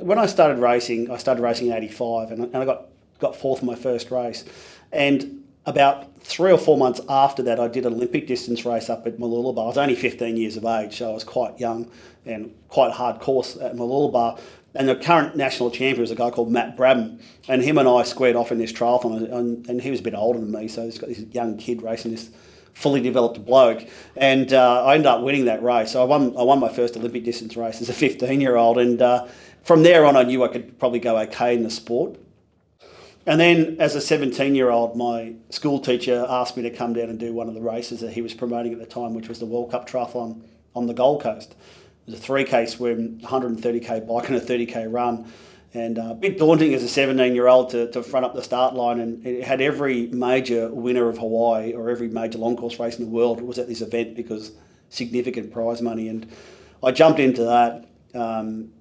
When I started racing in '85, and I got fourth in my first race. And about 3 or 4 months after that, I did an Olympic distance race up at Mooloolaba. I was only 15 years of age, so I was quite young and quite a hard course at Mooloolaba. And the current national champion was a guy called Matt Brabham, and him and I squared off in this triathlon, and he was a bit older than me, so he's got this young kid racing this fully developed bloke, and I ended up winning that race. So I won my first Olympic distance race as a 15-year-old, and from there on I knew I could probably go okay in the sport. And then as a 17-year-old, my school teacher asked me to come down and do one of the races that he was promoting at the time, which was the World Cup Triathlon on the Gold Coast. It was a 3K swim, 130K bike and a 30K run. And a bit daunting as a 17-year-old to front up the start line. And it had every major winner of Hawaii or every major long course race in the world was at this event because significant prize money. And I jumped into that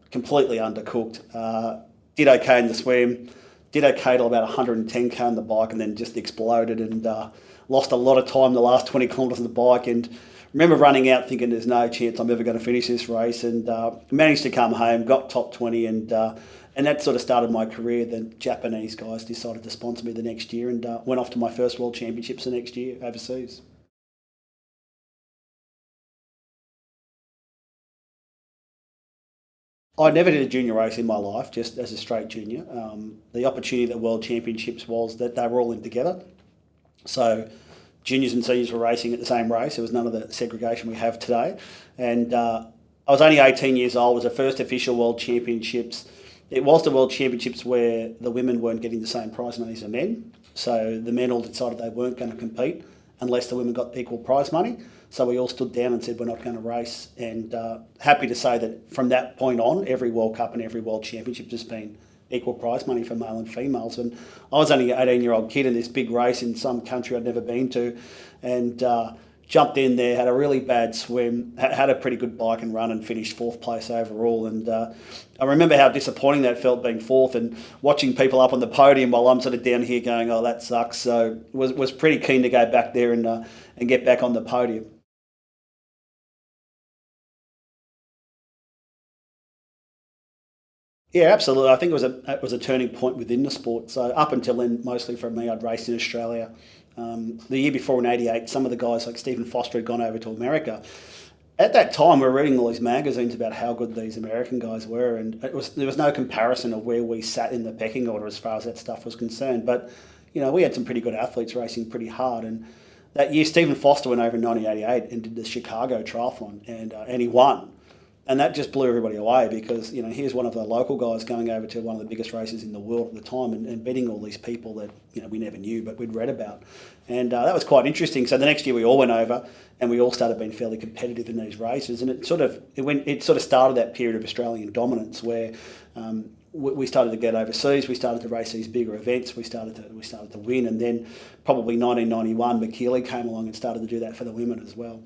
completely undercooked. Did okay in the swim, did okay till about 110K on the bike, and then just exploded and lost a lot of time the last 20 kilometres on the bike. And remember running out thinking there's no chance I'm ever going to finish this race, and managed to come home, got top 20, and that sort of started my career. The Japanese guys decided to sponsor me the next year, and went off to my first World Championships the next year overseas. I never did a junior race in my life, just as a straight junior. The opportunity at the World Championships was that they were all in together. So juniors and seniors were racing at the same race. There was none of the segregation we have today. And I was only 18 years old. It was the first official World Championships. It was the World Championships where the women weren't getting the same prize money as the men. So the men all decided they weren't going to compete unless the women got equal prize money. So we all stood down and said we're not going to race. And happy to say that from that point on, every World Cup and every World Championship has been equal prize money for male and females. And I was only an 18-year-old kid in this big race in some country I'd never been to, and jumped in there, had a really bad swim, had a pretty good bike and run, and finished fourth place overall. And I remember how disappointing that felt being fourth and watching people up on the podium while I'm sort of down here going, oh, that sucks. So was pretty keen to go back there and get back on the podium. Yeah, absolutely. I think it was a turning point within the sport. So up until then, mostly for me, I'd raced in Australia. The year before in '88, some of the guys like Stephen Foster had gone over to America. At that time, we were reading all these magazines about how good these American guys were, and there was no comparison of where we sat in the pecking order as far as that stuff was concerned. But we had some pretty good athletes racing pretty hard, and that year Stephen Foster went over in 1988 and did the Chicago Triathlon, and he won. And that just blew everybody away because, here's one of the local guys going over to one of the biggest races in the world at the time and beating all these people that, we never knew but we'd read about. And that was quite interesting. So the next year we all went over and we all started being fairly competitive in these races. And it sort of started that period of Australian dominance where we started to get overseas, we started to race these bigger events, we started to win. And then probably 1991, McKeely came along and started to do that for the women as well.